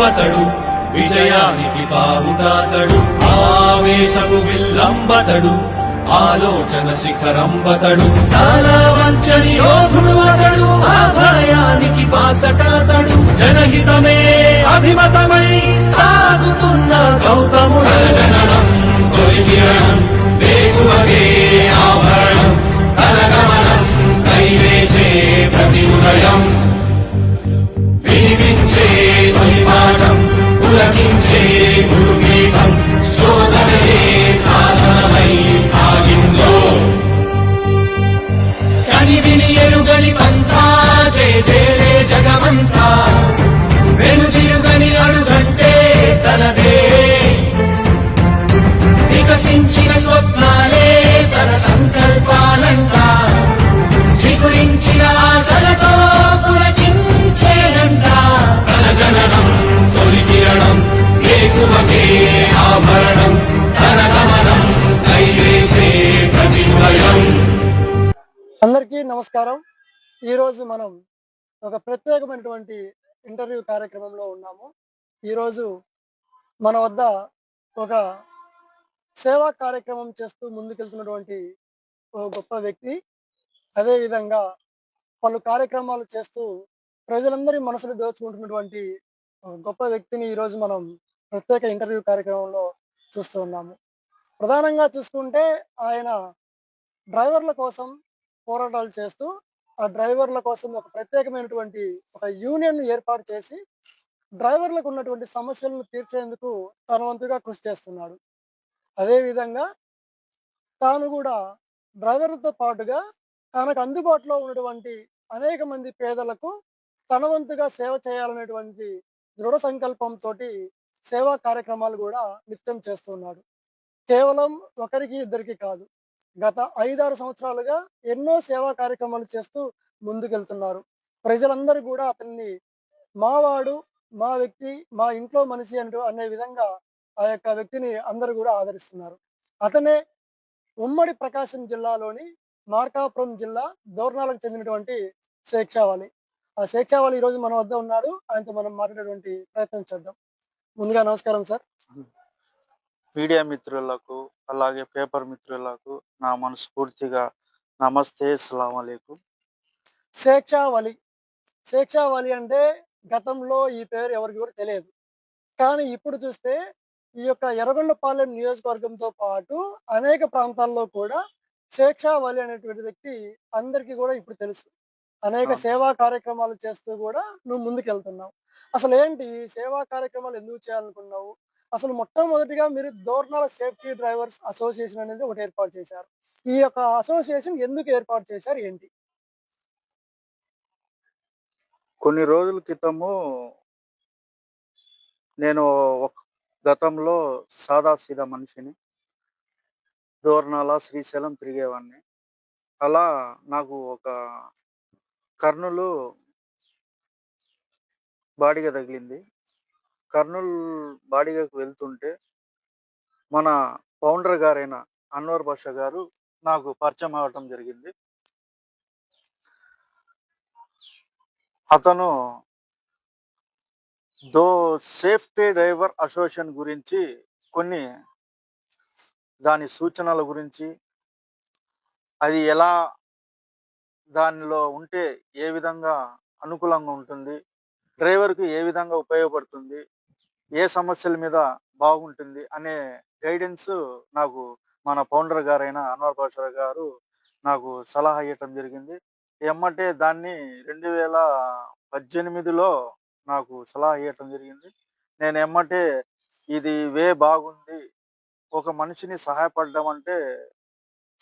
అతడు విజయానికి బావుటాతడు ఆవేశపు విల్లంబతడు ఆలోచన శిఖరంబతడు వంచని యోధుడు అతడు ఆ భయానికి బాసటాతడు జనహితమే అభిమతమై సాగుతున్న గౌతముడు జననం తొలికిరణం వేగువకే ఆభరణం తనగమనం కైవేచే ప్రతి ఉదయం వినిపించే తొలిపాఠం పులకించే గురుపీఠం శోధనయే సాధనమై సాగిందో కని విని ఎరుగని పంథా జయ జయలే జగమంతా వెనుదిరుగని అడుగంటే తనదే వికసించిన స్వప్నాలే తన సంకల్పాలంట చిగురించిన ఆశలతో పులకించేనంట తన జననం తొలి కిరణం వేకువకే ఆభరణం తన గమనం కైవేచే ప్రతి ఉదయం. అందరికీ నమస్కారం. ఈరోజు మనం ఒక ప్రత్యేకమైనటువంటి ఇంటర్వ్యూ కార్యక్రమంలో ఉన్నాము. ఈరోజు మన వద్ద ఒక సేవా కార్యక్రమం చేస్తూ ముందుకెళ్తున్నటువంటి ఒక గొప్ప వ్యక్తి, అదేవిధంగా పలు కార్యక్రమాలు చేస్తూ ప్రజలందరి మనసులు దోచుకుంటున్నటువంటి ఒక గొప్ప వ్యక్తిని ఈరోజు మనం ప్రత్యేక ఇంటర్వ్యూ కార్యక్రమంలో చూస్తూ ఉన్నాము. ప్రధానంగా చూసుకుంటే ఆయన డ్రైవర్ల కోసం పోరాటాలు చేస్తూ ఆ డ్రైవర్ల కోసం ఒక ప్రత్యేకమైనటువంటి ఒక యూనియన్ ఏర్పాటు చేసి డ్రైవర్లకు ఉన్నటువంటి సమస్యలను తీర్చేందుకు తన వంతుగా కృషి చేస్తున్నాడు. అదేవిధంగా తాను కూడా డ్రైవర్లతో పాటుగా తనకు అందుబాటులో ఉన్నటువంటి అనేక మంది పేదలకు తన వంతుగా సేవ చేయాలనేటువంటి దృఢ సంకల్పంతో సేవా కార్యక్రమాలు కూడా నిత్యం చేస్తున్నాడు. కేవలం ఒకరికి ఇద్దరికి కాదు, గత 5-6 సంవత్సరాలుగా ఎన్నో సేవా కార్యక్రమాలు చేస్తూ ముందుకెళ్తున్నారు. ప్రజలందరూ కూడా అతన్ని మావాడు, మా వ్యక్తి, మా ఇంట్లో మనిషి అనే విధంగా ఆ యొక్క వ్యక్తిని అందరూ కూడా ఆదరిస్తున్నారు. అతనే ఉమ్మడి ప్రకాశం జిల్లాలోని మార్కాపురం జిల్లా దోర్నాలకు చెందినటువంటి శేక్షావాలి. ఆ శేక్షావాలి ఈరోజు మన వద్ద ఉన్నాడు. ఆయనతో మనం మాట్లాడేటువంటి ప్రయత్నం చేద్దాం. ముందుగా నమస్కారం సార్. మీడియా మిత్రులకు అలాగే పేపర్ మిత్రులకు నా మనస్ఫూర్తిగా నమస్తే, అస్సలాము అలైకుం. శేక్షావాలి అంటే గతంలో ఈ పేరు ఎవరికి కూడా తెలియదు. కానీ ఇప్పుడు చూస్తే ఈ యొక్క ఎర్రగొండపాలెం నియోజకవర్గంతో పాటు అనేక ప్రాంతాల్లో కూడా శేక్షావాలి అనేటువంటి వ్యక్తి అందరికీ కూడా ఇప్పుడు తెలుసు. అనేక సేవా కార్యక్రమాలు చేస్తూ కూడా నువ్వు ముందుకెళ్తున్నావు. అసలు ఏంటి సేవా కార్యక్రమాలు ఎందుకు చేయాలనుకున్నావు? అసలు మొట్టమొదటిగా మీరు దోర్నాల సేఫ్టీ డ్రైవర్స్ అసోసియేషన్ అనేది ఒకటి ఏర్పాటు చేశారు. ఈ యొక్క అసోసియేషన్ ఎందుకు ఏర్పాటు చేశారు, ఏంటి? కొన్ని రోజుల క్రితము నేను గతంలో సాదాసీదా మనిషిని, దోర్నాల శ్రీశైలం తిరిగేవాడిని. అలా నాకు ఒక కర్నూలు బాడిగ తగిలింది. కర్నూలు బాడిగకు వెళ్తుంటే మన ఫౌండర్ గారైన అన్వర్ బాషా గారు నాకు పరిచయం అవ్వటం జరిగింది. అతను సేఫ్టీ డ్రైవర్ అసోసియేషన్ గురించి కొన్ని దాని సూచనల గురించి, అది ఎలా దానిలో ఉంటే ఏ విధంగా అనుకూలంగా ఉంటుంది, డ్రైవర్కి ఏ విధంగా ఉపయోగపడుతుంది, ఏ సమస్యల మీద బాగుంటుంది అనే గైడెన్స్ నాకు మన ఫౌండర్ గారైన అన్వర్ బాషా గారు నాకు సలహా ఇవ్వటం జరిగింది. ఎమ్మటే దాన్ని 2018లో నాకు సలహా ఇవ్వటం జరిగింది. నేను ఎమ్మటే ఇది బాగుంది, ఒక మనిషిని సహాయపడడం అంటే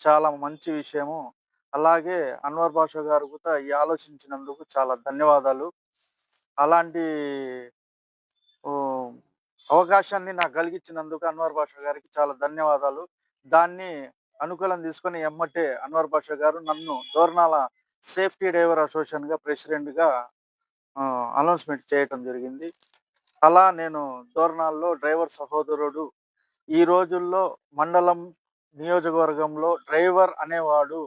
చాలా మంచి విషయము, అలాగే అన్వర్ బాషా గారు కూడా ఈ ఆలోచించినందుకు చాలా ధన్యవాదాలు, అలాంటి అవకాశాన్ని నాకు కలిగించినందుకు అన్వర్ బాషా గారికి చాలా ధన్యవాదాలు. దాన్ని అనుకూలం తీసుకొని ఎమ్మటే అన్వర్ బాషా గారు నన్ను దోర్నాల సేఫ్టీ డ్రైవర్ అసోసియేషన్గా ప్రెసిడెంట్గా అనౌన్స్మెంట్ చేయటం జరిగింది. అలా నేను దోర్నాల్లో డ్రైవర్ సహోదరుడు, ఈ రోజుల్లో మండలం నియోజకవర్గంలో డ్రైవర్ అనేవాడు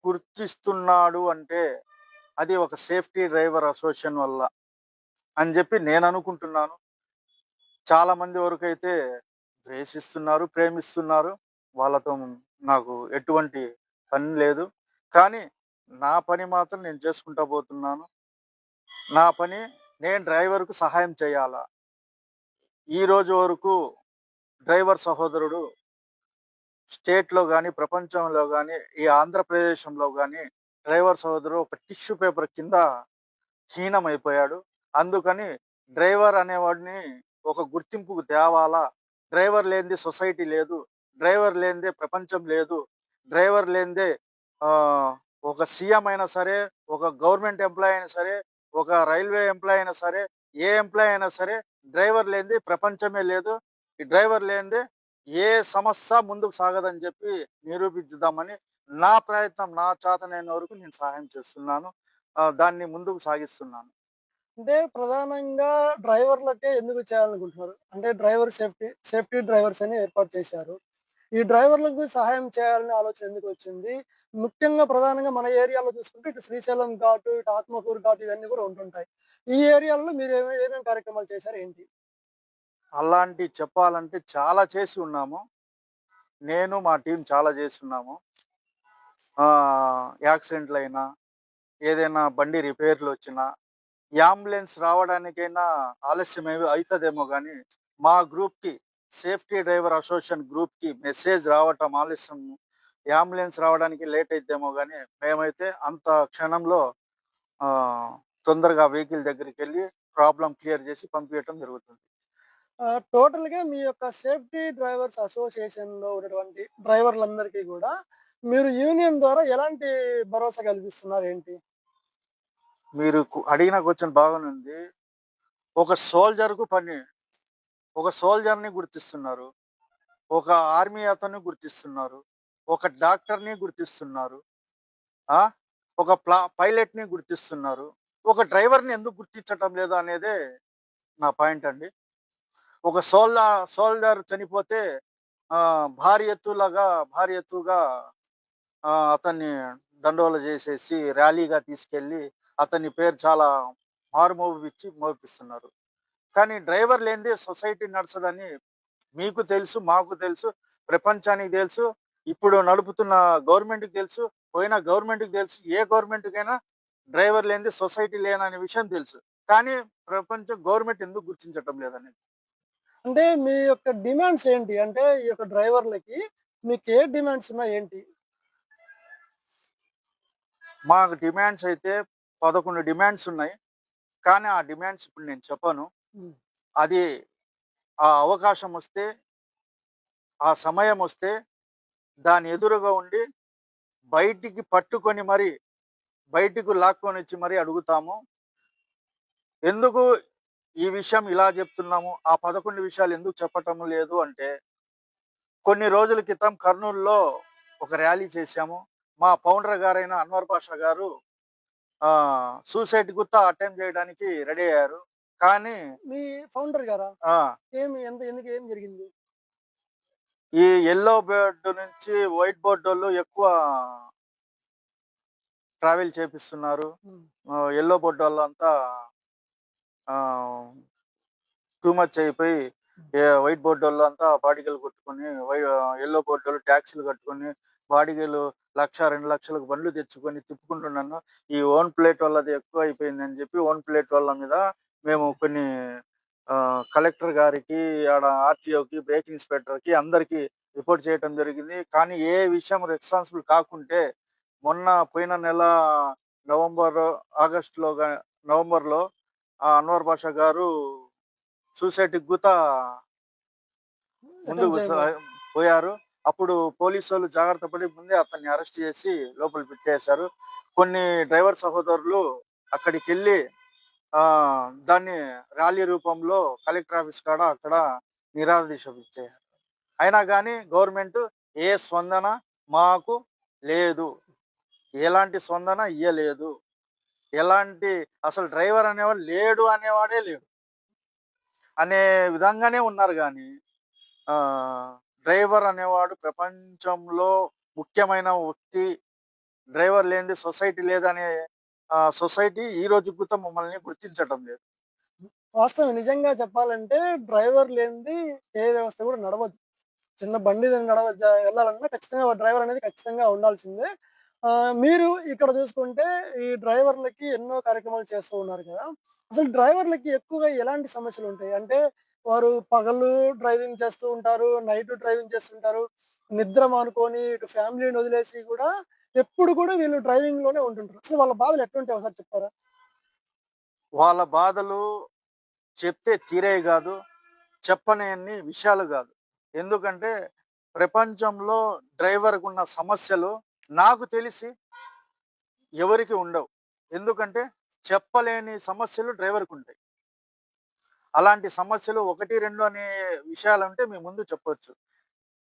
గుర్తిస్తున్నాడు అంటే అది ఒక సేఫ్టీ డ్రైవర్ అసోసియేషన్ వల్ల అని చెప్పి నేను అనుకుంటున్నాను. చాలా మంది వరకైతే ద్వేషిస్తున్నారు, ప్రేమిస్తున్నారు. వాళ్ళతో నాకు ఎటువంటి పని లేదు. కానీ నా పని మాత్రం నేను చేసుకుంటా పోతున్నాను. నా పని నేను డ్రైవర్‌కు సహాయం చేయాలా. ఈరోజు వరకు డ్రైవర్ సహోదరుడు స్టేట్‌లో గాని, ప్రపంచంలో గాని, ఈ ఆంధ్రప్రదేశంలో గాని డ్రైవర్ సహోదరుడు ఒక టిష్యూ పేపర్ కింద హీనమైపోయాడు. అందుకని డ్రైవర్ అనేవాడిని ఒక గుర్తింపుకు తేవాలా. డ్రైవర్ లేనిదే సొసైటీ లేదు. డ్రైవర్ లేనిదే ప్రపంచం లేదు. డ్రైవర్ లేనిదే ఆహ్, ఒక సీఎం అయినా సరే, ఒక గవర్నమెంట్ ఎంప్లాయీ అయినా సరే, ఒక రైల్వే ఎంప్లాయీ అయినా సరే, ఏ ఎంప్లాయీ అయినా సరే డ్రైవర్ లేనిదే ప్రపంచమే లేదు. ఈ డ్రైవర్ లేనిదే ఏ సమస్య ముందుకు సాగదని చెప్పి నిరూపించుదామని నా ప్రయత్నం, నా చేతనైన వరకు నేను సహాయం చేస్తున్నాను. దాన్ని ముందుకు సాగిస్తున్నాను. అంటే ప్రధానంగా డ్రైవర్లకే ఎందుకు చేయాలనుకుంటున్నారు? అంటే సేఫ్టీ డ్రైవర్స్ అని ఏర్పాటు చేశారు. ఈ డ్రైవర్లకు సహాయం చేయాలనే ఆలోచన ఎందుకొచ్చింది? ముఖ్యంగా ప్రధానంగా మన ఏరియాలో చూసుకుంటే ఇటు శ్రీశైలం ఘాటు, ఇటు ఆత్మకూరు ఘాటు ఇవన్నీ గూడా ఉంటుంటాయి. ఈ ఏరియాలలో మీరు ఏమేం కార్యక్రమాలు చేశారు ఏంటి? అలాంటియి చెప్పాలంటే చాలా చేసి ఉన్నాము. నేను, మా టీమ్ చాలా చేసున్నాము. యాక్సిడెంట్‌లయినా, ఏదైనా బండి రిపేర్‌లొచ్చినా, యాంబులెన్స్ రావడానికైనా ఆలస్యమేమి అయితదేమో గానీ, మా గ్రూప్‌కి సేఫ్టీ డ్రైవర్ అసోసియేషన్ గ్రూప్‌కి మెసేజ్ రావటం ఆలస్యం, యాంబులెన్స్ రావడానికి లేట్ అయిద్దేమో గానీ, మేమైతే అంత క్షణంలో ఆహ్, తొందరగా వెహికల్ దగ్గరికెళ్ళి ప్రాబ్లమ్ క్లియర్ జేసి పంపియటం జరుగుతుంది. టోటల్‌గా మీ యొక్క సేఫ్టీ డ్రైవర్స్ అసోసియేషన్‌లో ఉన్నటువంటి డ్రైవర్లందరికీ గూడా మీరు యూనియన్ ద్వారా ఎలాంటి భరోసా కల్పిస్తున్నారు ఏంటి? మీరు అడిగిన క్వెషన్ బాగానుంది. ఒక సోల్జర్‌కు పని, ఒక సోల్జర్‌ని గుర్తిస్తున్నారు. ఒక ఆర్మీ అతన్ని గుర్తిస్తున్నారు. ఒక డాక్టర్‌ని గుర్తిస్తున్నారు. ఆ! ఒక పైలట్‌ని గుర్తిస్తున్నారు. ఒక డ్రైవర్‌ని ఎందుకు గుర్తించటం లేదు అనేదే నా పాయింట్ అండి. ఒక సోల్జర్ చనిపోతే భారీ ఎత్తుగా అతన్ని దండోల చేసేసి ర్యాలీగా తీసుకెళ్ళి అతని పేరు చాలా మోపిస్తున్నారు. కానీ డ్రైవర్ లేనిదే సొసైటీ నడచదని మీకు తెలుసు, మాకు తెలుసు, ప్రపంచానికి తెలుసు. ఇప్పుడు నడుపుతున్న గవర్నమెంట్‌కి తెలుసు. పోయిన గవర్నమెంట్‌కి తెలుసు. ఏ గవర్నమెంట్‌కైనా డ్రైవర్ లేనిదే సొసైటీ లేననే విషయం తెలుసు. కానీ గవర్నమెంట్ ఎందుకు గుర్తించటం లేదని. అంటే మీ యొక్క డిమాండ్స్ ఏంటి? అంటే ఈ యొక్క డ్రైవర్లకి మీకు ఏ డిమాండ్స్ ఉన్నాయి ఏంటి? మాకు డిమాండ్స్ అయితే 11 డిమాండ్స్ ఉన్నాయి. కానీ ఆ డిమాండ్స్ ఇప్పుడు నేను చెప్పను. హ్మ్. అది ఆ అవకాశం వస్తే, ఆ సమయం వస్తే దాని ఎదురుగా ఉండి బయటికి పట్టుకొని మరి, బయటికి లాక్కొనొచ్చి మరి అడుగుతాము. ఎందుకు ఈ విషయం ఇలా చెప్తున్నాము? ఆ 11 విషయాలు ఎందుకు చెప్పటం లేదు అంటే, కొన్ని రోజుల క్రితం కర్నూలులో ఒక ర్యాలీ చేశాము. మా ఫౌండర్ గారైన అన్వర్ పాషా గారు సూసైడ్ గుత్తా అటెంప్ట్ చేయడానికి రెడీ అయ్యారు. కానీ మీ ఫౌండర్ గారా? ఆ! ఎందుకు ఏం జరిగింది? ఈ యెల్లో బోర్డ్ నుంచి వైట్ బోర్డోళ్ళు ఎక్కువ ట్రావెల్ చేపిస్తున్నారు. హ్మ్. యెల్లో బోర్డోళ్ళంతా ఆహ్, టూ మచ్ అయిపోయి వైట్ బోర్డోళ్ళంతా బాడిగలు కొట్టుకొని యెల్లో బోర్డోళ్ళు టాక్సీలు కట్టుకొని బాడిగలు 1,00,000, 2,00,000లకు బండ్లు తెచ్చుకొని తిప్పుకుంటున్నాను. ఈ ఓన్ ప్లేట్ వాళ్ళది ఎక్కువైపోయిందని చెప్పి ఓన్ ప్లేట్ వాళ్ళ మీద మేము కొన్ని కలెక్టర్ గారికి, ఆడ ఆర్‌టీఓకి, బ్రేక్ ఇన్స్‌పెక్టర్‌కి అందరికి రిపోర్ట్ చేయటం జరిగింది. కానీ ఏ విషయం రెస్పాన్సిబుల్ కాకుంటే మొన్న పోయిన నెల నవంబర్, ఆగస్ట్‌లో నవంబర్‌లో అన్వర్ బాషా గారు సూసైడ్‌కి ముందుకు అటెంప్ట్ చేయమని. పోయారు. అప్పుడు పోలీసోళ్ళు జాగ్రత్త పడి ముందే అతన్ని అరెస్ట్ చేసి లోపల పెట్టేశారు. కొన్ని డ్రైవర్ సహోదరులు అక్కడికెళ్ళి దాన్ని ర్యాలీ రూపంలో కలెక్టర్ ఆఫీస్ కాడ అక్కడ నిరాదీక్ష ఇచ్చేయారు. అయినా గాని గవర్నమెంట్ ఏ స్పందన మాకు లేదు. ఎలాంటి స్పందన ఇయ్యలేదు. ఎలాంటి అసలు డ్రైవర్ అనేవాడు లేడు అనేవాడే లేడు. అనే విధంగానే ఉన్నారు గానీ ఆహ్, డ్రైవర్ అనేవాడు ప్రపంచంలో ముఖ్యమైన వ్యక్తి. డ్రైవర్ లేనిదే సొసైటీ లేదనే సొసైటీ ఈ రోజు కూడా మమ్మల్ని గుర్తించటం లేదు. వాస్తవమే. నిజంగా చెప్పాలంటే డ్రైవర్ లేనిది ఏ వ్యవస్థ కూడా నడవదు. చిన్న బండి వెళ్ళాలన్నా ఖచ్చితంగా ఒక డ్రైవర్ అనేది ఖచ్చితంగా ఉండాల్సిందే. మీరు ఇక్కడ చూసుకుంటే ఈ డ్రైవర్లకి ఎన్నో కార్యక్రమాలు చేస్తూ ఉన్నారు కదా! అసలు డ్రైవర్లకి ఎక్కువగా ఎలాంటి సమస్యలుంటాయి? అంటే వారు పగలు డ్రైవింగ్ చేస్తూ ఉంటారు. నైట్ డ్రైవింగ్ చేస్తుంటారు. నిద్ర మానుకొని ఇటు ఫ్యామిలీని వదిలేసి కూడా ఎప్పుడు కూడా వీళ్ళు డ్రైవింగ్‌లోనే ఉంటుంటారు. అసలు వాళ్ళ బాధలు ఎట్లుంటాయో ఒకసారి చెప్తారా? వాళ్ళ బాధలు చెప్తే తీరేవి గాదు. చెప్పలేని విషయాలు గాదు. ఎందుకంటే ప్రపంచంలో డ్రైవర్‌కున్న సమస్యలు నాకు తెలిసి ఎవరికీ ఉండవు. ఎందుకంటే చెప్పలేని సమస్యలు డ్రైవర్‌కుంటాయి. అలాంటి సమస్యలు 1, 2 అనే విషయాలుంటే మీ ముందు చెప్పొచ్చు.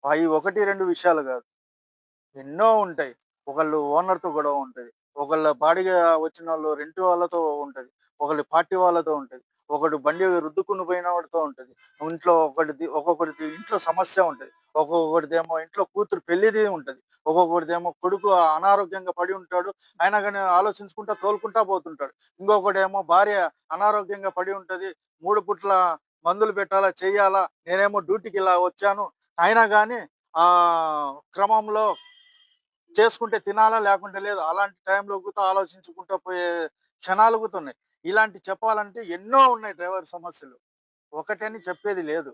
అయి 1, 2 విషయాలు గాదు. ఎన్నో ఉంటాయి. ఒకళ్ళు ఓనర్‌తో గొడవ ఉంటది. ఒకళ్ళ బాడిగ వచ్చినోళ్ళు రెంట్ వాళ్ళతో ఉంటది. ఒకళ్ళు పార్టీ వాళ్ళతో ఉంటది. ఒకడు బండి రుద్దుకుని పోయినోడితో ఉంటది. ఇంట్లో ఒక్కొక్కడిది ఇంట్లో సమస్య ఉంటది. ఒక్కొక్కడిదేమో ఇంట్లో కూతురు పెళ్ళిది ఉంటది. ఒక్కొక్కడిదేమో కొడుకు అనారోగ్యంగా పడి ఉంటాడు. అయినా గాని ఆలోచించుకుంటా తోలుకుంటా పోతుంటాడు. ఇంకొకడేమో భార్య అనారోగ్యంగా పడి ఉంటది. 3 పూట్ల మందులు పెట్టాలా, చెయ్యాలా. నేనేమో డ్యూటీకి ఇలా వచ్చాను. అయినా గాని క్రమంలో చేసుకుంటే తినాలా లేకుంటే లేదు. అలాంటి టైంలో గుత ఆలోచించుకుంటా పోయే క్షణాలు గుత ఉన్నాయి. ఇలాంటి చెప్పాలంటే ఎన్నో ఉన్నాయి డ్రైవర్ సమస్యలు. ఒకటని చెప్పేది లేదు.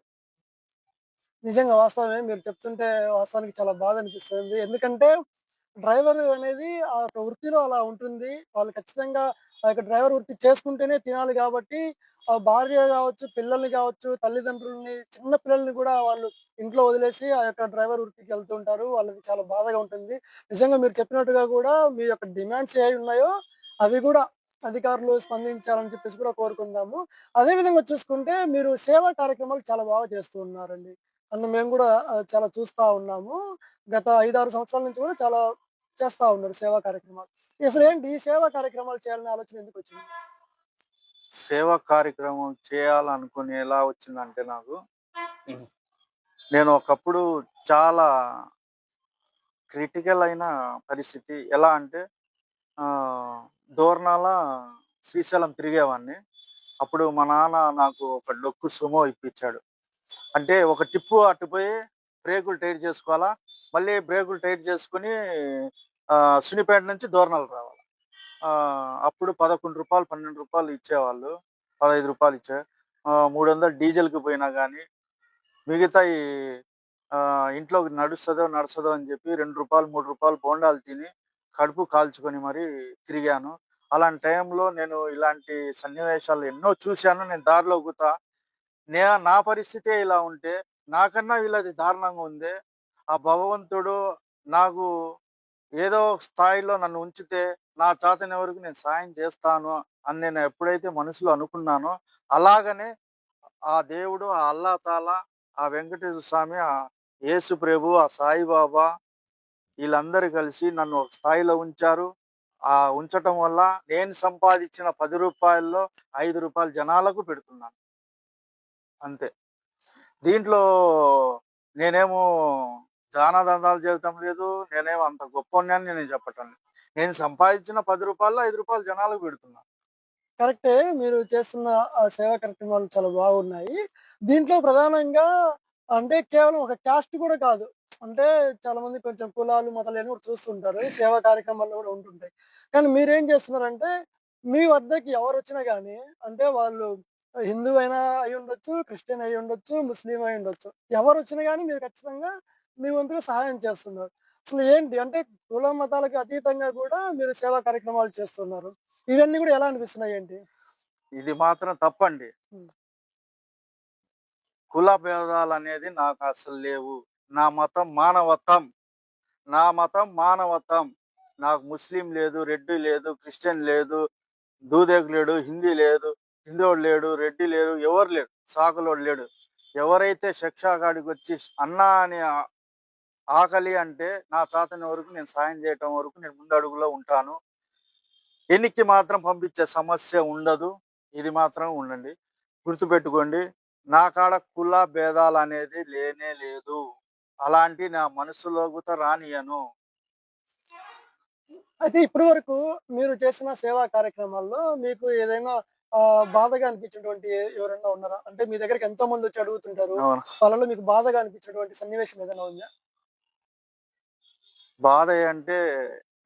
నిజంగా వాస్తవమే. మీరు చెప్తుంటే వాస్తవానికి చాలా బాధనిపిస్తుంది. ఎందుకంటే డ్రైవర్ అనేది ఆ యొక్క వృత్తిలో అలా ఉంటుంది. వాళ్ళు ఖచ్చితంగా ఆ యొక్క డ్రైవర్ వృత్తి చేసుకుంటేనే తినాలి గాబట్టి, భార్య గావచ్చు, పిల్లల్ని గావచ్చు, తల్లిదండ్రులని, చిన్న పిల్లల్ని గూడా వాళ్ళు ఇంట్లో వదిలేసి ఆ యొక్క డ్రైవర్ వృత్తికెళ్తూ ఉంటారు. వాళ్ళకి చాలా బాధగా ఉంటుంది. నిజంగా మీరు చెప్పినట్టుగా గూడా మీ యొక్క డిమాండ్స్ ఏవి ఉన్నాయో అవి గూడా అధికారులు స్పందించాలని చెప్పేసి కూడా కోరుకుందాము. అదే విధంగా చూసుకుంటే మీరు సేవా కార్యక్రమాలు చాలా బాగా చేస్తూ ఉన్నారండి. మేము గూడా చాలా చూస్తా ఉన్నాము. గత 5, 6 సంవత్సరాల నుంచి గూడా చాలా చేస్తా ఉన్నారు సేవా కార్యక్రమాలు. అసలేంటి ఈ సేవా కార్యక్రమాలు చేయాలనే ఆలోచన ఎందుకొచ్చింది? సేవా కార్యక్రమం చేయాలనుకుని ఎలా వచ్చిందంటే నాకు, నేను ఒకప్పుడు చాలా క్రిటికల్ అయిన పరిస్థితి. ఎలా అంటే దోర్నాల, శ్రీశైలం తిరిగేవాడిని. అప్పుడు మా నాన్న నాకు ఒక డొక్కు సుమో ఇప్పించాడు. అంటే ఒక టిప్పు అటుపోయి బ్రేకులు టైట్ చేసుకోవాలా. మళ్ళీ బ్రేకులు టైట్ చేసుకొని సున్నిపేట నుంచి దోర్నాల రావాల. అప్పుడు రూ. 11, రూ. 12 ఇచ్చేవాళ్ళు. రూ. 15 ఇచ్చా. 300 డీజిల్‌కి పోయినా గానీ, మిగతాయి ఇంట్లో నడుస్తదో అని చెప్పి రూ. 2, రూ. 3 బోండాలు తిని, కడుపు కాల్చుకొని మరీ తిరిగాను. అలాంటి టైంలో నేను ఇలాంటి సన్నివేశాలు ఎన్నో చూశాను. నేను దారిలో గుతా నా పరిస్థితే ఇలా ఉంటే, నాకన్నా వీళ్ళది దారుణంగా ఉందే. ఆ భగవంతుడు నాకు ఏదో ఒక స్థాయిలో నన్ను ఉంచితే, నా చేతనైన వరకు నేను సాయం చేస్తాను అని నేను ఎప్పుడైతే మనసులో అనుకున్నానో, అలాగనే ఆ దేవుడు, ఆ అల్లా తాలా, ఆ వెంకటేశ్వర స్వామి, ఆ యేసు ప్రభు, ఆ సాయిబాబా ఈళ్ళందరూ కలిసి నన్ను ఒక స్థాయిలో ఉంచారు. ఉంచటం వల్ల నేను సంపాదించిన రూ. 10లో రూ. 5 జనాలకు పెడుతున్నాను. అంతే. దీంట్లో నేనేమో దానాలు చేయటం లేదు. నేనేమో అంత గొప్పోడిని అని నేను చెప్పటం లేదు. నేను సంపాదించిన రూ. 10లో రూ. 5 జనాలకు పెడుతున్నా. కరెక్టే. మీరు చేస్తున్న సేవా కార్యక్రమాలు చాలా బాగున్నాయి. దీంట్లో ప్రధానంగా అంటే కేవలం ఒక క్యాస్ట్ కూడా కాదు. అంటే చాలామంది కొంచెం కులాలు, మతాలయన్నీ కూడా చూస్తుంటారు. సేవా కార్యక్రమాల్లో కూడా ఉంటుంటాయి. కానీ మీరేం చేస్తున్నారంటే మీ వద్దకి ఎవరొచ్చినా గానీ అంటే వాళ్ళు హిందూ అయినా అయ్యుండొచ్చు, క్రిస్టియన్ అయ్యుండొచ్చు, ముస్లిం అయ్యుండొచ్చు. ఎవరొచ్చినా గానీ మీరు ఖచ్చితంగా మీ వంతుగా సహాయం చేస్తున్నారు. అసలు ఏంటి అంటే కుల, మతాలకు అతీతంగా కూడా మీరు సేవా కార్యక్రమాలు చేస్తున్నారు. ఇవన్నీ గూడా ఎలా అనిపిస్తున్నాయేంటి? ఇది మాత్రం తప్పండి. హ్మ్. కుల భేదాలనేది నాకసలు లేవు. నా మతం మానవత్వం. నా మతం మానవత్వం. నాకు ముస్లిం లేదు, రెడ్డి లేదు, క్రిస్టియన్ లేదు, దూదేకు లేడు, హిందీ లేదు, హిందోడు లేడు, రెడ్డి లేడు, ఎవరు లేడు. సాకులోడు లేడు. ఎవరైతే శిక్షా కాడికొచ్చి అన్నా అని ఆకలి అంటే నా చేతన వరకు నేను సాయం చేయటం వరకు నేను ముందడుగులో ఉంటాను. ఎనిక్కి మాత్రం పంపించే సమస్య ఉండదు. ఇది మాత్రం ఉండండి. గుర్తుపెట్టుకోండి. నా కాడ కుల భేదాలనేది లేనే లేదు. అలాంటి నా మనసులో గుత రానియ్యను. అయితే ఇప్పటి వరకు మీరు చేసిన సేవా కార్యక్రమాల్లో మీకు ఏదైనా బాధగా అనిపించినటువంటి ఎవరైనా ఉన్నారా? అంటే మీ దగ్గరికి ఎంతో మంది వచ్చి అడుగుతుంటారు. అవును. వాళ్ళలో మీకు బాధగా అనిపించినటువంటి సన్నివేశం ఏదైనా ఉందా? బాధ అంటే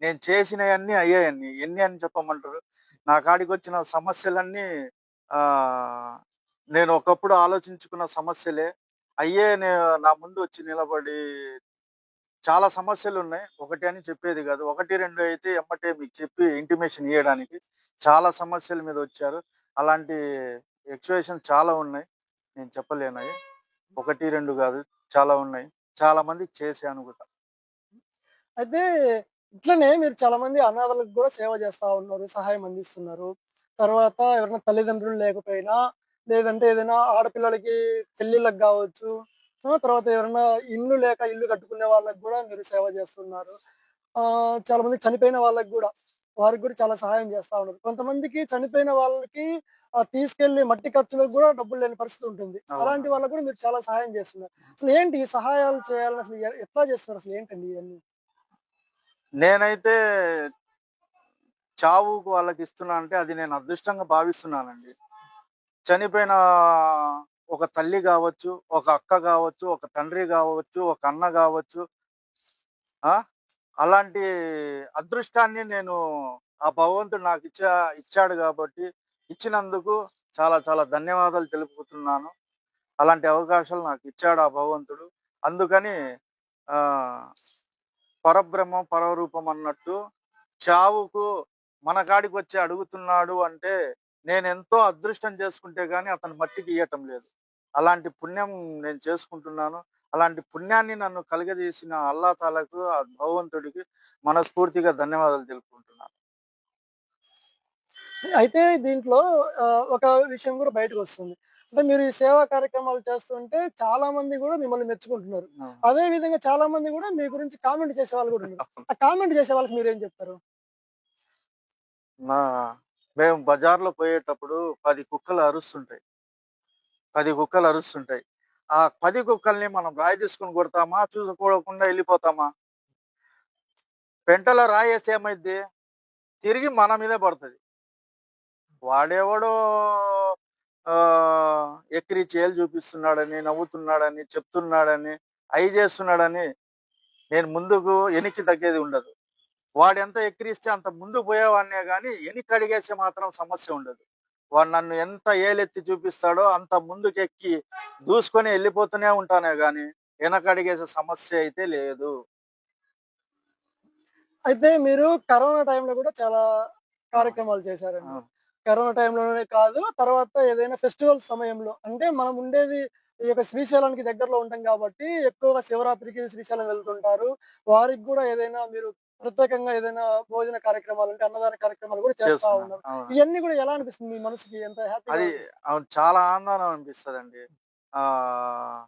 నేను చేసినయన్నీ అయ్యాయండి. ఎన్ని అని చెప్పమంటారు? నా కాడికొచ్చిన సమస్యలన్నీ ఆహ్, నేను ఒకప్పుడు ఆలోచించుకున్న సమస్యలే. అయ్యే నా ముందు వచ్చి నిలబడి చాలా సమస్యలున్నాయి. ఒకటి అని చెప్పేది గాదు. 1, 2 అయితే ఎమ్మటే మీకు చెప్పి ఇంటిమేషన్ ఇయ్యడానికి. చాలా సమస్యల మీద వచ్చారు. అలాంటి ఎక్స్‌ప్రెషన్స్ చాలా ఉన్నాయి. నేను చెప్పలేనయి. 1, 2 గాదు. చాలా ఉన్నాయి. చాలా మందికి చేశాను గూడా. అయితే ఇట్లనే మీరు చాలామంది అనాథలకు గూడా సేవ జేస్తా ఉన్నారు. సహాయం అందిస్తున్నారు. తర్వాత ఎవరైనా తల్లిదండ్రులు లేకపోయినా, లేదంటే ఏదైనా ఆడపిల్లలకి పెళ్ళిళ్ళకి గావచ్చు, తర్వాత ఎవరైనా ఇల్లు లేక ఇల్లు కట్టుకునే వాళ్ళకి గూడా మీరు సేవ జేస్తున్నారు. చాలామంది చనిపోయిన వాళ్ళకి గూడా, వారికి గూడా చాలా సహాయం జేస్తా ఉన్నారు. కొంతమందికి చనిపోయిన వాళ్ళకి తీసుకెళ్ళి మట్టి ఖర్చులకు గూడా డబ్బులు లేని పరిస్థితి ఉంటుంది. అలాంటి అవునండి. వాళ్ళకి గూడా మీరు చాలా సహాయం జేస్తున్నారు. అసలు ఏంటి ఈ సహాయాలు చేయాలని అసలు ఎట్లా జేస్తున్నారు? అసలు ఏంటండి ఇయన్నీ? నేనైతే చావుకు వాళ్ళకిస్తున్నా అంటే అది నేను అదృష్టంగా భావిస్తున్నానండి. చనిపోయిన ఒక తల్లి గావచ్చు, ఒక అక్క గావచ్చు, ఒక తండ్రి గావచ్చు, ఒక అన్న గావచ్చు. ఆ! అలాంటి అదృష్టాన్ని నేను ఆ భగవంతుడు ఇచ్చాడు గాబట్టి, ఇచ్చినందుకు చాలా చాలా ధన్యవాదాలు తెలుపుతున్నాను. అలాంటి అవకాశాలు నాకిచ్చాడు ఆ భగవంతుడు. అందుకని ఆహ్, పరబ్రహ్మం, పరరూపం అన్నట్టు చావుకు మన కాడికొచ్చి అడుగుతున్నాడు అంటే, నేనెంతో అదృష్టం చేసుకుంటే గాని అతను మట్టికియ్యటం లేదు. అలాంటి పుణ్యం నేను చేసుకుంటున్నాను. అలాంటి పుణ్యాన్ని నన్ను కలుగజేసిన అల్లా తాలాకు, ఆ భగవంతుడికి మనస్ఫూర్తిగా ధన్యవాదాలు తెలుపుకుంటున్నాను. అయితే దీంట్లో ఒక విషయం గూడా బయటకొస్తుంది. అంటే మీరు ఈ సేవా కార్యక్రమాలు చేస్తుంటే చాలా మంది గూడా మిమ్మల్ని మెచ్చుకుంటున్నారు. ఆ! అదే విధంగా చాలా మంది గూడా మీ గురించి కామెంట్ చేసేవాళ్ళు గూడా ఉన్నారు. ఆ కామెంట్ చేసే వాళ్ళకి మీరేం చెప్తారు? నా మేము బజార్‌లో పోయేటప్పుడు 10 కుక్కలు అరుస్తుంటాయి. 10 కుక్కలు అరుస్తుంటాయి. ఆ 10 కుక్కల్ని మనం రాయి తీసుకొని కొడతామా? చూసుకోకుండా ఎళ్ళిపోతామా? పెంటలో రాయేస్తే ఏమైద్ది? తిరిగి మన మీదే పడతది. వాడెవడో ఎక్కిరిచ్చి ఏళ్ళు చూపిస్తున్నాడని, నవ్వుతున్నాడని, చెప్తున్నాడని, అయి చేస్తున్నాడని నేను ముందుకు ఎనిక్కి తగ్గేది ఉండదు. వాడెంత ఎక్కిరిస్తే అంత ముందుకు పోయేవాడినే గానీ, ఎనిక్కి అడిగేస్తే మాత్రం సమస్య ఉండదు. వాడు నన్ను ఎంత ఏలెత్తి చూపిస్తాడో అంత ముందుకెక్కి దూసుకొని ఎళ్ళిపోతూనే ఉంటానే గానీ, వెనకడుగేసే సమస్య అయితే లేదు. అయితే మీరు కరోనా టైంలో గూడా చాలా ఆ! కార్యక్రమాలు చేశారండి. అవును. కరోనా టైంలోనే కాదు, తర్వాత ఏదైనా ఫెస్టివల్ సమయంలో అంటే మనం ఉండేది ఈ యొక్క శ్రీశైలానికి దగ్గరలో ఉంటాం గాబట్టి, ఎక్కువగా శివరాత్రికి శ్రీశైలం వెళ్తుంటారు. వారికి గూడా ఏదైనా మీరు ప్రత్యేకంగా ఏదైనా భోజన కార్యక్రమాలు అంటే అన్నదాన కార్యక్రమాలు గూడా చేస్తా చేస్తున్నా. ఉన్నారు. అవును. ఇయన్నీ గూడా ఎలా అనిపిస్తుంది మీ మనసుకి? ఎంత హ్యాపీగా అది ఉంది? అవును. చాలా ఆనందం అనిపిస్తదండి. ఆహ్,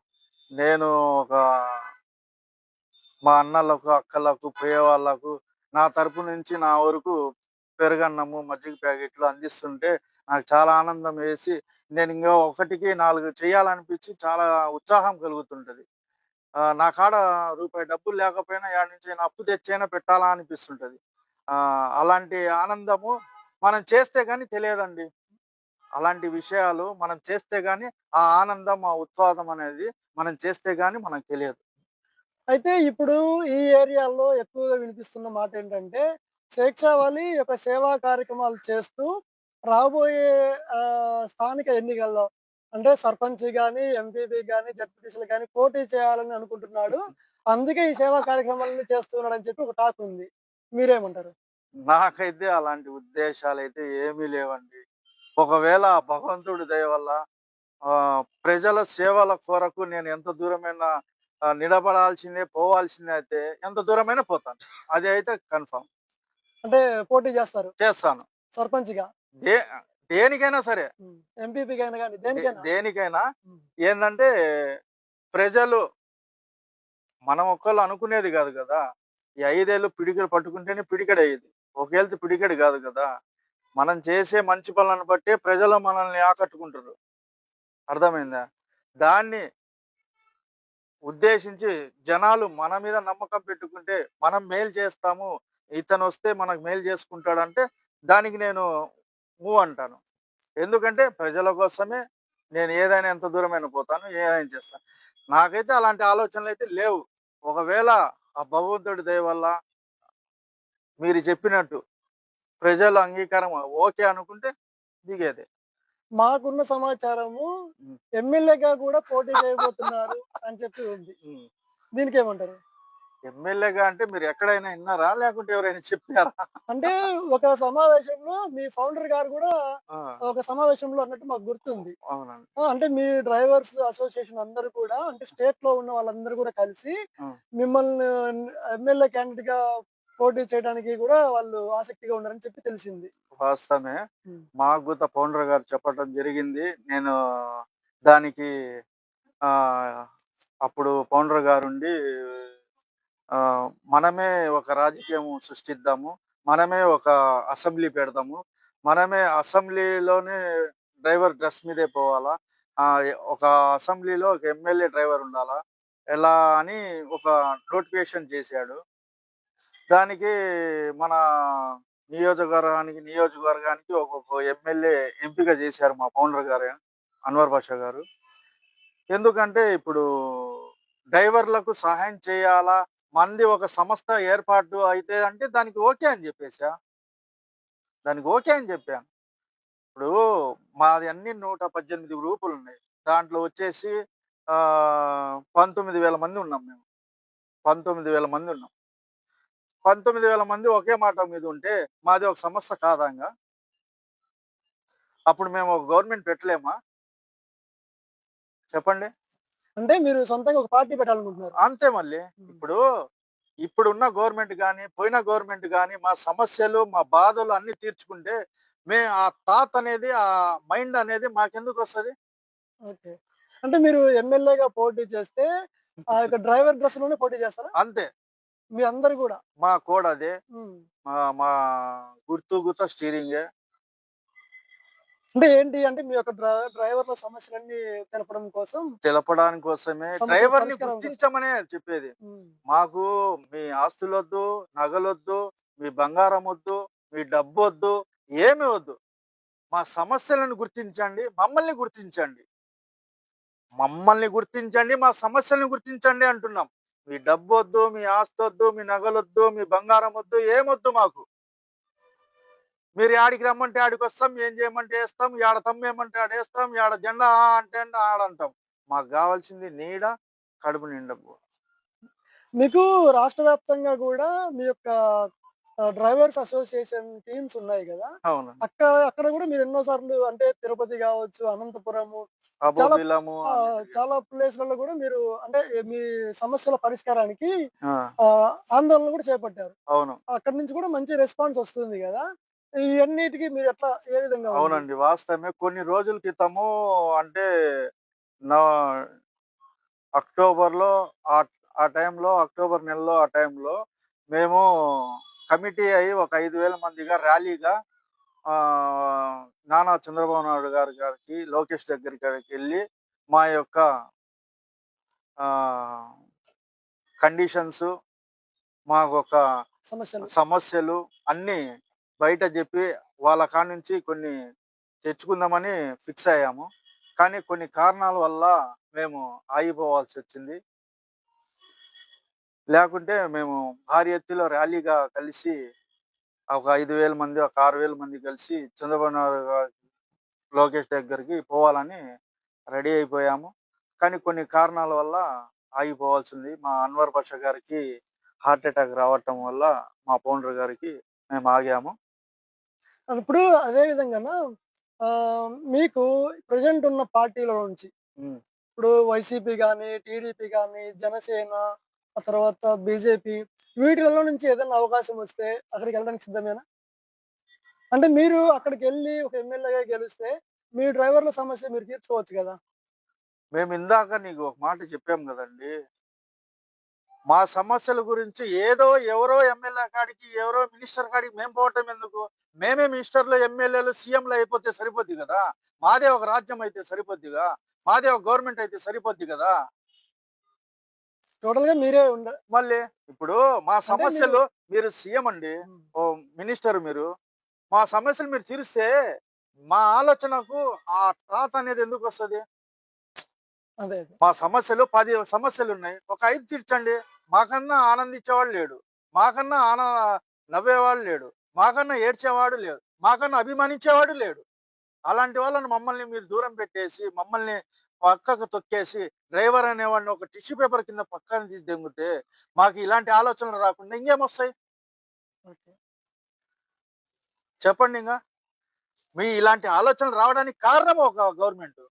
నేను ఒక మా అన్నలకు, అక్కలకు, పోయేవాళ్ళకు నా తరపు నుంచి నా వరకు పెరుగన్నము, మజ్జిగ ప్యాకెట్లు అందిస్తుంటే నాకు చాలా ఆనందం వేసి నేనింగా ఒకటికి 4 చేయాలనిపించి చాలా ఉత్సాహం కలుగుతుంటది. నా కాడ రూపాయి డబ్బులు లేకపోయినా ఏడ నుంచైనా అప్పు తెచ్చైనా పెట్టాలా అనిపిస్తుంటది. అలాంటి ఆనందము మనం చేస్తే గాని తెలియదండి. అలాంటి విషయాలు మనం చేస్తే గాని ఆ ఆనందం, ఆ ఉత్పాదం అనేది మనం చేస్తే గాని మనకు తెలియదు. అయితే ఇప్పుడు ఈ ఏరియాలో ఎక్కువగా వినిపిస్తున్న మాటేంటంటే, స్వేచ్ఛావాళి యొక్క సేవా కార్యక్రమాలు చేస్తూ రాబోయే స్థానిక ఎన్నికల్లో అంటే సర్పంచ్ గాని, ఎంపీపీ గాని, జడ్పీటీసీలు గాని పోటీ చేయాలని అనుకుంటున్నాడు. అందుకే ఈ సేవా కార్యక్రమాలన్నీ చేస్తున్నాడని చెప్పి ఒక టాక్ ఉంది. మీరేమంటారు? నాకైతే అలాంటి ఉద్దేశాలైతే ఏమీ లేవండి. ఒకవేళ ఆ భగవంతుడి దయ వల్ల ప్రజల సేవల కొరకు నేను ఎంత దూరమైనా నిలబడాల్సిందే, పోవాల్సిందే అయితే ఎంత దూరమైనా పోతాను. అది అయితే కన్ఫర్మ్. అంటే పోటీ చేస్తారు చేస్తాను. సర్పంచ్‌గా. దే దేనికైనా సరే. హ్మ్. ఎంపీపీకైనా గాని దేనికైనా. దేనికైనా హ్మ్. ఏందంటే ప్రజలు మనం ఒక్కళ్ళు అనుకునేది గాదు గదా! ఈ 5 ఏళ్ళు పిడికెడు పట్టుకుంటేనే పిడికెడయ్యిద్ది. ఒకేళ్తు పిడికెడు గాదు గదా! మనం చేసే మంచి పనులను బట్టే ప్రజలు మనల్ని ఆకట్టుకుంటుర్రు. అర్థమైందా? దాన్ని ఉద్దేశించి జనాలు మన మీద నమ్మకం పెట్టుకుంటే, మనం మేలు చేస్తాము. ఇతనొస్తే మనకు మేలు చేసుకుంటాడంటే, దానికి నేను అంటాను. ఎందుకంటే ప్రజల కోసమే నేను ఏదైనా ఎంత దూరమైనా పోతాను, ఏదైనా చేస్తాను. నాకైతే అలాంటి ఆలోచనలు అయితే లేవు. ఒకవేళ ఆ భగవంతుడి దయ వల్ల మీరు చెప్పినట్టు ప్రజల అంగీకారం ఓకే అనుకుంటే దిగేదే. మాకున్న సమాచారము హ్మ్. ఎమ్మెల్యేగా కూడా పోటీ చేయబోతున్నారు అని చెప్పి ఉంది. హ్మ్. దీనికేమంటారు? ఎమ్మెల్యేగా అంటే మీరు ఎక్కడైనా ఇన్నారా? లేకుంటే ఎవరైనా చెప్పారా? అంటే ఒక సమావేశంలో మీ ఫౌండర్ గారు గూడా ఆ! ఒక సమావేశంలో అన్నట్టు మాకు గుర్తుంది. అవునండి. అంటే మీ డ్రైవర్స్ అసోసియేషన్ అందరూ కూడా అంటే స్టేట్‌లో ఉన్న వాళ్ళందరూ గూడా కలిసి ఆ! మిమ్మల్ని ఎమ్మెల్యే క్యాండిడేట్‌గా పోటీ చేయడానికి గూడా వాళ్ళు ఆసక్తిగా ఉన్నారని చెప్పి తెలిసింది. వాస్తవమే. హ్మ్. మాకు గూడా ఫౌండర్ గారు చెప్పటం జరిగింది. నేను దానికి ఆహ్, అప్పుడు ఫౌండర్ గారుండి మనమే ఒక రాజకీయం సృష్టిద్దాము. మనమే ఒక అసెంబ్లీ పెడదాము. మనమే అసెంబ్లీలోనే డ్రైవర్ డ్రెస్ మీదే పోవాలా. ఒక అసెంబ్లీలో ఒక ఎమ్మెల్యే డ్రైవర్ ఉండాలా. ఎలా అని ఒక నోటిఫికేషన్ చేశాడు. దానికి మన నియోజకవర్గానికి ఒక్కొక్క ఎమ్మెల్యే ఎంపిక చేశారు మా ఫౌండర్ గారే అన్వర్ బాషా గారు. ఎందుకంటే ఇప్పుడు డ్రైవర్లకు సహాయం చేయాలా, మనది ఒక సంస్థ ఏర్పాటు అయితే అంటే దానికి ఓకే అని చెప్పేసా. దానికి ఓకే అని చెప్పాను. ఇప్పుడు మాది అన్ని 118 గ్రూపులున్నాయి. దాంట్లో వచ్చేసి 19,000 మంది ఉన్నాం మేము. 19,000 మంది ఉన్నాం. 19,000 మంది ఒకే మాట మీద ఉంటే మాది ఒక సంస్థ కాదా ఇంగ? అప్పుడు మేము ఒక గవర్నమెంట్ పెట్టలేమా? చెప్పండి. అంటే మీరు సొంతంగా ఒక పార్టీ పెట్టాలనుకుంటున్నారు. అంతే మళ్ళీ. హ్మ్. ఇప్పుడున్న గవర్నమెంట్ గాని, పోయిన గవర్నమెంట్ గాని మా సమస్యలు, మా బాధలు అన్నీ తీర్చుకుంటే ఆ థాట్ అనేది, ఆ మైండ్ అనేది మాకెందుకొస్తది? ఓకే. అంటే మీరు ఎమ్మెల్యేగా పోటీ చేస్తే ఆ యొక్క డ్రైవర్ డ్రెస్‌లోనే పోటీ చేస్తారా? అంతే. మీ అందరూ గూడా? మా కోడ్ అదే. హ్మ్. మా గుర్తు స్టీరింగే. అంటే ఏంటి అంటే మీ యొక్క డ్రైవర్ల సమస్యలన్నీ తెలపడం కోసం, తెలపడానికి కోసమే సమస్యల డ్రైవర్‌ని పరిష్కారం కోసం. గుర్తించమనే చెప్పేది. హ్మ్. మాకు మీ ఆస్తులొద్దు, నగలొద్దు, మీ బంగారమొద్దు, మీ డబ్బొద్దు, ఏమి వద్దు. మా సమస్యలను గుర్తించండి. మమ్మల్ని గుర్తించండి. మా సమస్యలను గుర్తించండి అంటున్నాం. మీ డబ్బొద్దు, మీ ఆస్తొద్దు, మీ నగలొద్దు, మీ బంగారమొద్దు, ఏమొద్దు మాకు. మీరు యాడికి రమ్మంటే ఆడికొస్తాం. ఏం చేయమంటే ఏస్తాం. యాడ తమ్మేయమంటే ఆడేస్తాం. యాడ జెండా అంటే ఆడంటాం. మాకు గావాల్సింది నీడ, కడుపు నిండా మీకు రాష్ట్ర వ్యాప్తంగా గూడా మీ యొక్క డ్రైవర్స్ అసోసియేషన్ టీమ్స్ ఉన్నాయి గదా! అవును. అక్కడ గూడా మీరు ఎన్నో సార్లు అంటే తిరుపతి గావచ్చు, అనంతపురము చాలా అబోబిలము అన్ని తిరిగాం. చాలా ప్లేస్‌లలో గూడా మీరు అంటే మీ సమస్యల పరిష్కారానికి ఆ! ఆందోళనలు గూడా చేపట్టారు. అవును. అక్కడి నుంచి కూడా మంచి రెస్పాన్స్ వస్తుంది గదా! ఇయన్నిటికి మీరు ఎట్లా ఏ విధంగా ఉంది? అవునండి. వాస్తవమే. కొన్ని రోజుల క్రితము అంటే నా అక్టోబర్‌లో ఆహ్, ఆ టైంలో అక్టోబర్ నెలలో ఆ టైంలో మేము కమిటీ అయ్యి ఒక 5,000 మందిగా ర్యాలీగా నారా చంద్రబాబు నాయుడు గారికి, లోకేష్ దగ్గరికెళ్ళి మా యొక్క ఆహ్, కండిషన్సు, మాకొక సమస్యలు. సమస్యలు అన్నీ బయట జెప్పి వాళ్ళ కాడ్నుంచి కొన్ని తెచ్చుకుందామని ఫిక్స్ అయ్యాము. కానీ కొన్ని కారణాల వల్ల మేము ఆగిపోవాల్సొచ్చింది. లేకుంటే మేము భారీ ఎత్తులో ర్యాలీగా కలిసి ఒక 5,000 మంది, ఒక 6,000 మంది కలిసి చంద్రబాబు నాయుడు గారు, లోకేష్ దగ్గరికి పోవాలని రెడీ అయిపోయాము. కానీ కొన్ని కారణాల వల్ల ఆగిపోవాల్సింది. మా అన్వర్ బాషా గారికి హార్ట్ అటాక్ రావటం వల్ల మా ఫౌండర్ గారికి మేము ఆగాము. ఇప్పుడు అదే విధంగాన మీకు ప్రెజెంట్ ఉన్న పార్టీలో నుంచి హ్మ్. ఇప్పుడు వైసీపీ గాని, టీడీపీ గాని, జనసేన, ఆ తర్వాత బీజేపీ వీటిలలో నుంచి ఏదైనా అవకాశం వస్తే అక్కడికెళ్ళడానికి సిద్ధమేనా? అంటే మీరు అక్కడికెళ్ళి ఒక ఎమ్మెల్యేగా గెలిస్తే మీ డ్రైవర్ల సమస్య మీరు తీర్చుకోవచ్చు గదా! మేము ఇందాక నీకు ఒక మాట చెప్పాం గదండీ! మా సమస్యల గురించి ఎవరో ఎమ్మెల్యే కాడికి, ఎవరో మినిస్టర్ కాడికి మేము పోవటం ఎందుకు? మేమే మినిస్టర్‌లు, ఎమ్మెల్యేలు, సీఎంలు అయిపోతే సరిపోద్ది గదా! మాదే ఒక రాజ్యం అయితే సరిపోద్దిగా. మాదే ఒక గవర్నమెంట్ అయితే సరిపోద్ది గదా! టోటల్‌గా మీరే మళ్ళీ ఇప్పుడు మా అంటే మీరు సమస్యలు మీరు సీఎం అండి. హ్మ్. ఓహ్! మినిస్టర్ మీరు. మా సమస్యలు మీరు తీరుస్తే మా ఆలోచనకు ఆ తాత అనేది ఎందుకు వస్తుంది? అదే అదే. మా సమస్యలు 10 సమస్యలు ఉన్నాయి, ఒక 5 తీర్చండి. మాకన్నా ఆనందించేవాడు లేడు, మాకన్నా నవ్వేవాడు లేడు, మాకన్నా ఏడ్చేవాడు లేడు, మాకన్నా అభిమానించేవాడు లేడు. అలాంటి వాళ్ళని మమ్మల్ని మీరు దూరం పెట్టేసి, మమ్మల్ని పక్కకు తొక్కేసి, డ్రైవర్ అనేవాడిని ఒక టిష్యూ పేపర్ కింద పక్కన తీసి దెంగితే మాకు ఇలాంటి ఆలోచనలు రాకుండా ఇంకేమొస్తాయి ఓకే. చెప్పండి? ఇంకా మీ ఇలాంటి ఆలోచనలు రావడానికి కారణం ఒక గవర్నమెంట్,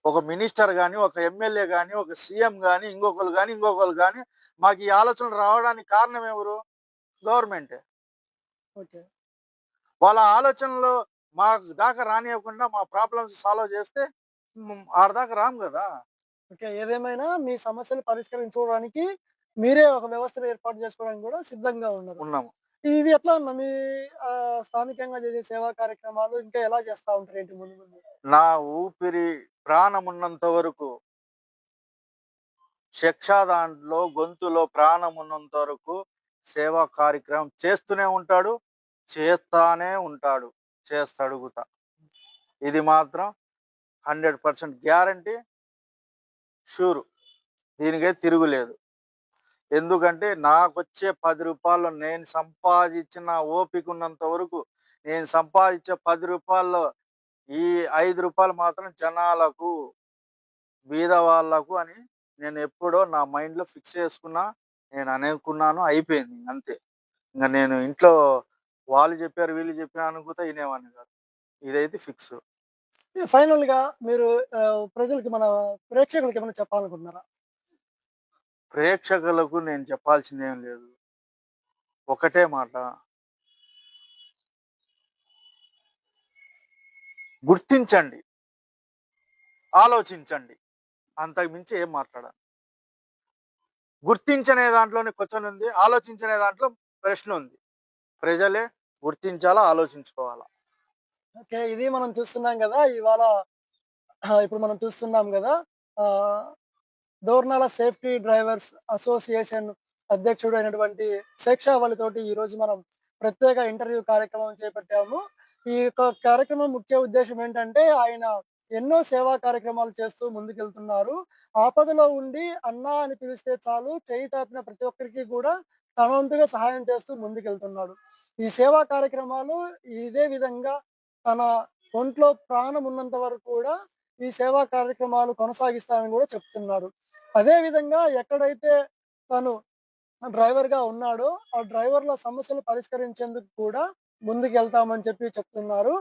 ఒక మినిస్టర్ కానీ, ఒక ఎమ్మెల్యే కానీ, ఒక సీఎం కానీ, ఇంకొకరు కానీ మాకు ఈ ఆలోచనలు రావడానికి కారణం ఎవరు? గవర్నమెంటే. ఓకే. వాళ్ళ ఆలోచనలు మా దాకా రానివ్వకుండా మా ప్రాబ్లమ్స్ సాల్వ్ చేస్తే ఆడ దాకా రాము కదా. ఓకే. ఏదేమైనా మీ సమస్యలు పరిష్కరించుకోవడానికి మీరే ఒక వ్యవస్థను ఏర్పాటు చేసుకోవడానికి కూడా సిద్ధంగా ఉన్నారు. ఉన్నాము. ఇవి ఎట్లా ఉన్నా మీ స్థానికంగా చేసే సేవా కార్యక్రమాలు ఇంకా ఎలా చేస్తా ఉంటారు ఏంటి ముందు ముందు? నా ఊపిరి ప్రాణం ఉన్నంత వరకు, దాంట్లో గొంతులో ప్రాణం ఉన్నంత వరకు సేవా కార్యక్రమం చేస్తూనే ఉంటాడు, చేస్తానే ఉంటాడు, చేస్తడుగుతా. ఇది మాత్రం 100% గ్యారంటీ, షూరు. దీనికే తిరుగులేదు. ఎందుకంటే నాకొచ్చే 10 రూపాయలు నేను సంపాదించిన ఓపిక ఉన్నంత వరకు, నేను సంపాదించే 10 రూపాయల్లో ఈ 5 రూపాయలు మాత్రం జనాలకు, బీద వాళ్ళకు అని నేను ఎప్పుడో నా మైండ్లో ఫిక్స్ చేసుకున్నా, నేను అనుకున్నాను, అయిపోయింది అంతే. ఇంకా నేను ఇంట్లో వాళ్ళు చెప్పారు వీళ్ళు చెప్పారు అనుకుంటా వినేవాడిని కాదు. ఇదైతే ఫిక్స్. ఫైనల్ గా మీరు ప్రజలకి, మన ప్రేక్షకులకి ఏమైనా చెప్పాలనుకుంటున్నారా? ప్రేక్షకులకు నేను చెప్పాల్సింది ఏం లేదు, ఒకటే మాట, గుర్తించండి, ఆలోచించండి, అంతకు మించి ఏం మాట్లాడాలి. గుర్తించనే దాంట్లోనే క్వశ్చన్ ఉంది, ఆలోచించనే దాంట్లో ప్రశ్న ఉంది. ప్రజలే గుర్తించాలా, ఆలోచించుకోవాలా. ఓకే. ఇది మనం చూస్తున్నాం కదా ఇవాళ, ఇప్పుడు మనం చూస్తున్నాం కదా దోర్నాల సేఫ్టీ డ్రైవర్స్ అసోసియేషన్ అధ్యక్షుడు అయినటువంటి శేక్షావళితోటి ఈరోజు మనం ప్రత్యేక ఇంటర్వ్యూ కార్యక్రమం చేపట్టాము. ఈ యొక్క కార్యక్రమం ముఖ్య ఉద్దేశం ఏంటంటే, ఆయన ఎన్నో సేవా కార్యక్రమాలు చేస్తూ ముందుకెళ్తున్నారు. ఆపదలో ఉండి అన్నా అని పిలిస్తే చాలు, చేయి తాపిన ప్రతి ఒక్కరికి కూడా తన వంతుగా సహాయం చేస్తూ ముందుకెళ్తున్నాడు. ఈ సేవా కార్యక్రమాలు ఇదే విధంగా తన ఒంట్లో ప్రాణం ఉన్నంత వరకు కూడా ఈ సేవా కార్యక్రమాలు కొనసాగిస్తానని కూడా చెప్తున్నాడు. అదే విధంగా ఎక్కడైతే తను డ్రైవర్‌గా ఉన్నాడో, ఆ డ్రైవర్ల సమస్యలు పరిష్కరించేందుకు కూడా ముందుకెళ్తామని చెప్తున్నారు.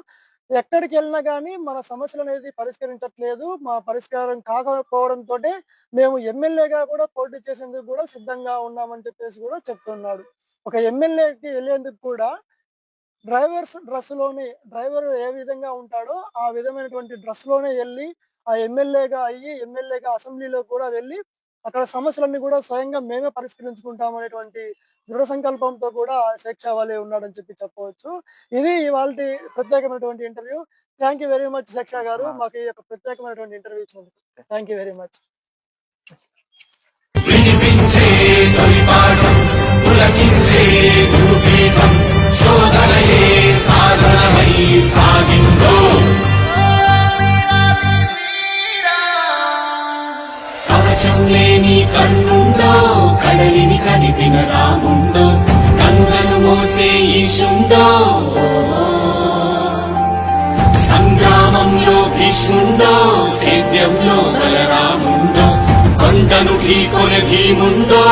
ఎక్కడికెళ్ళినా గానీ మన సమస్యలనేది పరిష్కరించట్లేదు, మా పరిష్కారం కాకపోవడంతోటే మేము ఎమ్మెల్యేగా కూడా పోటీ చేసేందుకు కూడా సిద్ధంగా ఉన్నామని చెప్పేసి కూడా చెప్తున్నాడు. ఒక ఎమ్మెల్యేకి ఎళ్ళేందుకు కూడా డ్రైవర్ ఏ విధంగా ఉంటాడో ఆ విధమైనటువంటి డ్రెస్‌లోనే ఎళ్లి, ఆ ఎమ్మెల్యేగా అసెంబ్లీలో కూడా వెళ్ళి, అక్కడ సమస్యలన్నీ కూడా స్వయంగా మేమే పరిష్కరించుకుంటాం అనేటువంటి దృఢ సంకల్పంతో కూడా శేక్షావళి ఉన్నాడని చెప్పవచ్చు. ఇది ఇవాల్టి ప్రత్యేకమైనటువంటి interview. Thank you very much శేక్ష గారు. మాకు ఈ యొక్క ప్రత్యేకమైనటువంటి ఇంటర్వ్యూ ఇచ్చినందుకు. Thank you very much. వినిపించే తొలిపాఠం, పులకించే గురుపీఠం, శోధనయే సాధనమై సాగిందో. కవచం లేని కన్నుండో, కడలిని కదిపిన రాముండో, గంగను మోసే ఈశుండో, సంగ్రామంలో భీష్ముండో, సేద్యంలో బలరాముండో, కొండను ఢీకొనే భీముండో.